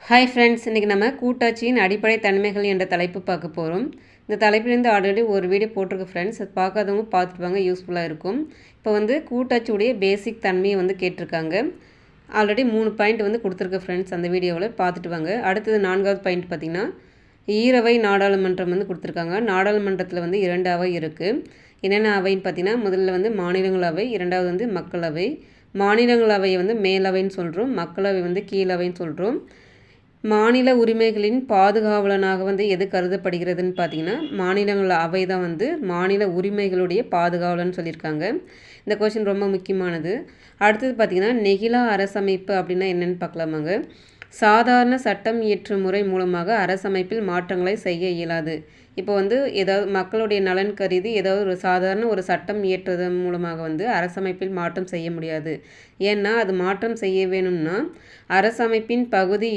Hi friends, இன்றைக்கி நம்ம கூட்டாட்சியின் அடிப்படை தன்மைகள் என்ற தலைப்பு பார்க்க போகிறோம். இந்த தலைப்பிலேருந்து ஆல்ரெடி ஒரு வீடியோ போட்டிருக்கு ஃப்ரெண்ட்ஸ். அது பார்க்காதவங்க பார்த்துட்டு வாங்க, யூஸ்ஃபுல்லாக இருக்கும். இப்போ கூட்டாட்சியுடைய பேசிக் தன்மையை கேட்டிருக்காங்க. ஆல்ரெடி 3 பாயிண்ட் கொடுத்துருக்கு ஃப்ரெண்ட்ஸ். அந்த வீடியோவில் பார்த்துட்டு வாங்க. அடுத்தது 4வது பாயிண்ட் பார்த்திங்கன்னா, ஈரவை நாடாளுமன்றம் கொடுத்துருக்காங்க. நாடாளுமன்றத்தில் 2 அவை இருக்குது. என்னென்ன அவைன்னு பார்த்திங்கன்னா, முதல்ல மாநிலங்களவை, இரண்டாவது மக்களவை. மாநிலங்களவையை மேலவைன்னு சொல்கிறோம், மக்களவை கீழவைன்னு சொல்கிறோம். மாநில உரிமைகளின் பாதுகாவலனாக எது கருதப்படுகிறதுன்னு பார்த்தீங்கன்னா, மாநிலங்கள் அவை தான் மாநில உரிமைகளுடைய பாதுகாவலன்னு சொல்லியிருக்காங்க. இந்த கொஸ்டின் ரொம்ப முக்கியமானது. அடுத்தது பார்த்திங்கன்னா, நெகிழா அரசமைப்பு அப்படின்னா என்னென்னு பார்க்கலாமாங்க. சாதாரண சட்டம் இயற்றும் முறை மூலமாக அரசமைப்பில் மாற்றங்களை செய்ய இயலாது. இப்போ ஏதாவது மக்களுடைய நலன் கருதி ஏதாவது ஒரு சாதாரண ஒரு சட்டம் இயற்றுவதன் மூலமாக அரசமைப்பில் மாற்றம் செய்ய முடியாது. ஏன்னா அது மாற்றம் செய்ய வேணும்னா அரசமைப்பின் பகுதி